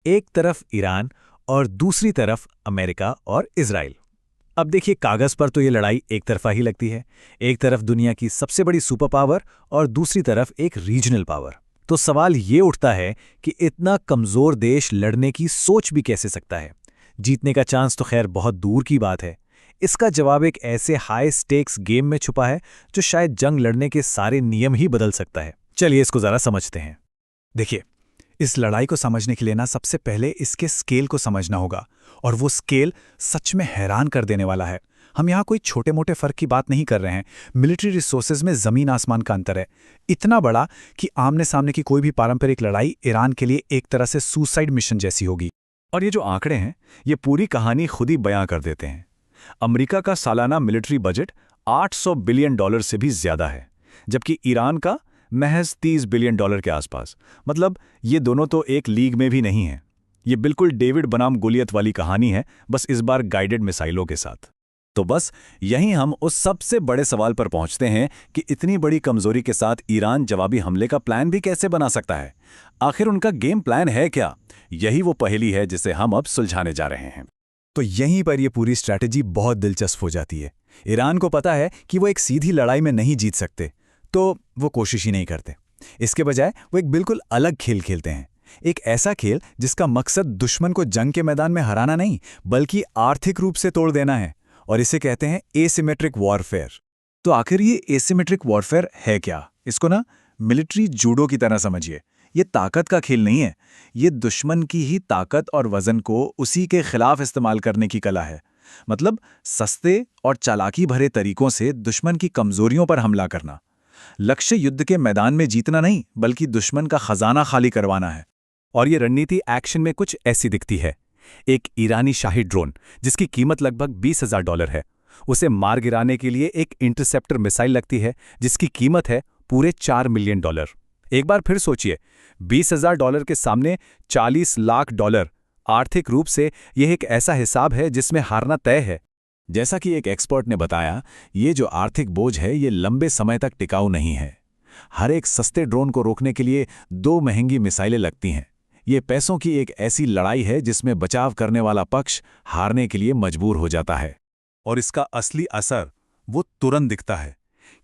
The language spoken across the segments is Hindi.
एक तरफ ईरान और दूसरी तरफ अमेरिका और इजराइल। अब देखिए, कागज पर तो ये लड़ाई एक तरफा ही लगती है। एक तरफ दुनिया की सबसे बड़ी सुपर पावर और दूसरी तरफ एक रीजनल पावर। तो सवाल ये उठता है कि इतना कमजोर देश लड़ने की सोच भी कैसे सकता है। जीतने का चांस तो खैर बहुत दूर की बात है। इसका जवाब एक ऐसे हाई स्टेक्स गेम में छुपा है जो शायद जंग लड़ने के सारे नियम ही बदल सकता है। चलिए इसको जरा समझते हैं। देखिए, इस लड़ाई को समझने के लिए सबसे पहले इसके स्केल को समझना होगा, और वो स्केल सच में हैरान कर देने वाला है। हम यहाँ कोई छोटे मोटे फर्क की बात नहीं कर रहे हैं। मिलिट्री रिसोर्सेज में जमीन आसमान का अंतर है, इतना बड़ा कि आमने सामने की कोई भी पारंपरिक लड़ाई ईरान के लिए एक तरह से सुसाइड मिशन जैसी होगी। और ये जो आंकड़े हैं, ये पूरी कहानी खुद ही बयां कर देते हैं। अमेरिका का सालाना मिलिट्री बजट $800 बिलियन से भी ज्यादा है, जबकि ईरान का महज $30 बिलियन के आसपास। मतलब ये दोनों तो एक लीग में भी नहीं हैं। ये बिल्कुल डेविड बनाम गोलियत वाली कहानी है, बस इस बार गाइडेड मिसाइलों के साथ। तो बस यहीं हम उस सबसे बड़े सवाल पर पहुंचते हैं कि इतनी बड़ी कमजोरी के साथ ईरान जवाबी हमले का प्लान भी कैसे बना सकता है। आखिर उनका गेम प्लान है क्या? यही वो पहेली है जिसे हम अब सुलझाने जा रहे हैं। तो यहीं पर यह पूरी स्ट्रैटेजी बहुत दिलचस्प हो जाती है। ईरान को पता है कि वो एक सीधी लड़ाई में नहीं जीत सकते, तो वो कोशिश ही नहीं करते। इसके बजाय वो एक बिल्कुल अलग खेल खेलते हैं। एक ऐसा खेल जिसका मकसद दुश्मन को जंग के मैदान में हराना नहीं, बल्कि आर्थिक रूप से तोड़ देना है, और इसे कहते हैं एसिमेट्रिक वॉरफेयर। तो आखिर ये एसिमेट्रिक वॉरफेयर है क्या? इसको मिलिट्री जूडो की तरह समझिए। ये ताकत का खेल नहीं है, ये दुश्मन की ही ताकत और वजन को उसी के खिलाफ इस्तेमाल करने की कला है। मतलब सस्ते और चालाकी भरे तरीकों से दुश्मन की कमजोरियों पर हमला करना। लक्ष्य युद्ध के मैदान में जीतना नहीं, बल्कि दुश्मन का खजाना खाली करवाना है। और ये रणनीति एक्शन में कुछ ऐसी दिखती है। एक ईरानी शाही ड्रोन जिसकी कीमत लगभग $20,000 है, उसे मार गिराने के लिए एक इंटरसेप्टर मिसाइल लगती है जिसकी कीमत है पूरे $4 मिलियन। एक बार फिर सोचिए, $20,000 के सामने $40 लाख। आर्थिक रूप से यह एक ऐसा हिसाब है जिसमें हारना तय है। जैसा कि एक एक्सपर्ट ने बताया, ये जो आर्थिक बोझ है ये लंबे समय तक टिकाऊ नहीं है। हर एक सस्ते ड्रोन को रोकने के लिए 2 महंगी मिसाइलें लगती हैं। ये पैसों की एक ऐसी लड़ाई है जिसमें बचाव करने वाला पक्ष हारने के लिए मजबूर हो जाता है। और इसका असली असर वो तुरंत दिखता है।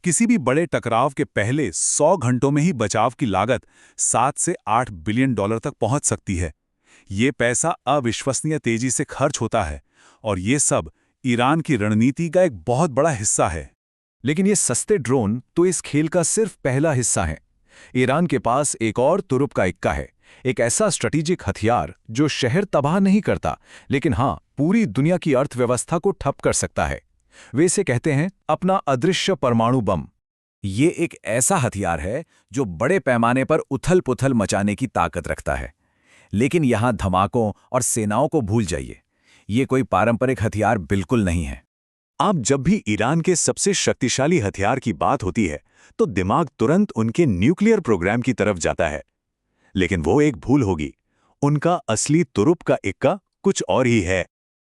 किसी भी बड़े टकराव के पहले 100 घंटों में ही बचाव की लागत $7 से $8 बिलियन तक पहुंच सकती है। ये पैसा अविश्वसनीय तेजी से खर्च होता है, और ये सब ईरान की रणनीति का एक बहुत बड़ा हिस्सा है। लेकिन ये सस्ते ड्रोन तो इस खेल का सिर्फ पहला हिस्सा है। ईरान के पास एक और तुरुप का इक्का है, एक ऐसा स्ट्रेटेजिक हथियार जो शहर तबाह नहीं करता, लेकिन हाँ, पूरी दुनिया की अर्थव्यवस्था को ठप कर सकता है। वे इसे कहते हैं अपना अदृश्य परमाणु बम। ये एक ऐसा हथियार है जो बड़े पैमाने पर उथल-पुथल मचाने की ताकत रखता है। लेकिन यहां धमाकों और सेनाओं को भूल जाइए, ये कोई पारंपरिक हथियार बिल्कुल नहीं है। अब जब भी ईरान के सबसे शक्तिशाली हथियार की बात होती है, तो दिमाग तुरंत उनके न्यूक्लियर प्रोग्राम की तरफ जाता है। लेकिन वो एक भूल होगी, उनका असली तुरुप का इक्का कुछ और ही है।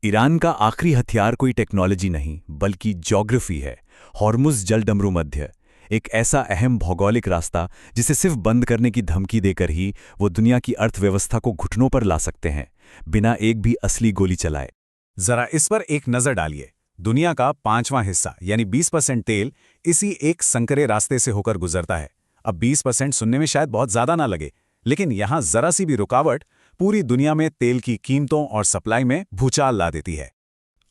ईरान का आखिरी हथियार कोई टेक्नोलॉजी नहीं, बल्कि ज्योग्राफी है। हॉर्मुज़ जलडमरू मध्य, एक ऐसा अहम भौगोलिक रास्ता जिसे सिर्फ बंद करने की धमकी देकर ही वो दुनिया की अर्थव्यवस्था को घुटनों पर ला सकते हैं, बिना एक भी असली गोली चलाए। जरा इस पर एक नजर डालिए। दुनिया का 5वां हिस्सा यानी 20% तेल इसी एक संकरे रास्ते से होकर गुजरता है। अब 20% सुनने में शायद बहुत ज्यादा ना लगे, लेकिन यहां जरा सी भी रुकावट पूरी दुनिया में तेल की कीमतों और सप्लाई में भूचाल ला देती है।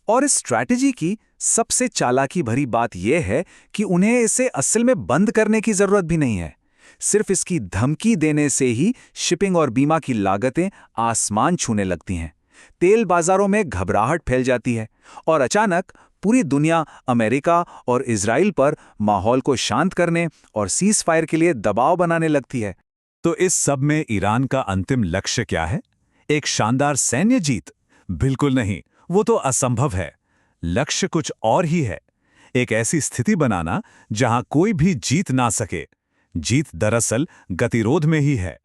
और इस स्ट्रैटेजी की सबसे चालाकी भरी बात यह है कि उन्हें इसे असल में बंद करने की जरूरत भी नहीं है। सिर्फ इसकी धमकी देने से ही शिपिंग और बीमा की लागतें आसमान छूने लगती हैं। तेल बाजारों में घबराहट फैल जाती है, और अचानक पूरी दुनिया अमेरिका और इजराइल पर माहौल को शांत करने और सीज फायर के लिए दबाव बनाने लगती है। तो इस सब में ईरान का अंतिम लक्ष्य क्या है? एक शानदार सैन्य जीत? बिल्कुल नहीं, वो तो असंभव है। लक्ष्य कुछ और ही है, एक ऐसी स्थिति बनाना जहां कोई भी जीत ना सके। जीत दरअसल गतिरोध में ही है।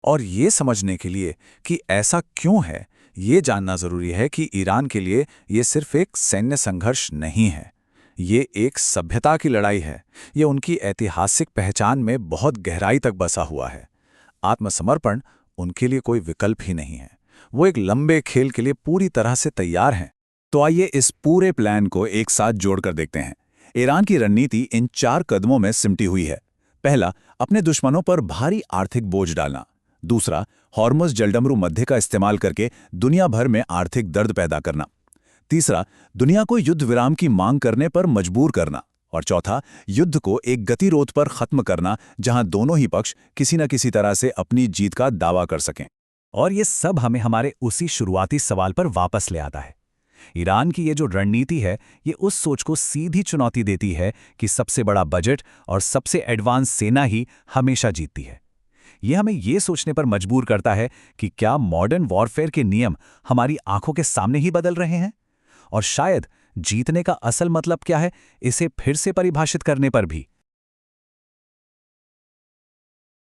और ये समझने के लिए कि ऐसा क्यों है, ये जानना जरूरी है कि ईरान के लिए ये सिर्फ एक सैन्य संघर्ष नहीं है, ये एक सभ्यता की लड़ाई है। ये उनकी ऐतिहासिक पहचान में बहुत गहराई तक बसा हुआ है। आत्मसमर्पण उनके लिए कोई विकल्प ही नहीं है। वो एक लंबे खेल के लिए पूरी तरह से तैयार हैं। तो आइए इस पूरे प्लान को एक साथ जोड़कर देखते हैं। ईरान की रणनीति इन 4 कदमों में सिमटी हुई है। पहला, अपने दुश्मनों पर भारी आर्थिक बोझ डालना। दूसरा, हॉर्मुज़ जलडमरू मध्य का इस्तेमाल करके दुनिया भर में आर्थिक दर्द पैदा करना। तीसरा, दुनिया को युद्ध विराम की मांग करने पर मजबूर करना। और चौथा, युद्ध को एक गतिरोध पर खत्म करना जहां दोनों ही पक्ष किसी न किसी तरह से अपनी जीत का दावा कर सकें। और ये सब हमें हमारे उसी शुरुआती सवाल पर वापस ले आता है। ईरान की ये जो रणनीति है, ये उस सोच को सीधी चुनौती देती है कि सबसे बड़ा बजट और सबसे एडवांस सेना ही हमेशा जीतती है। ये हमें ये सोचने पर मजबूर करता है कि क्या मॉडर्न वॉरफेयर के नियम हमारी आंखों के सामने ही बदल रहे हैं, और शायद जीतने का असल मतलब क्या है, इसे फिर से परिभाषित करने पर भी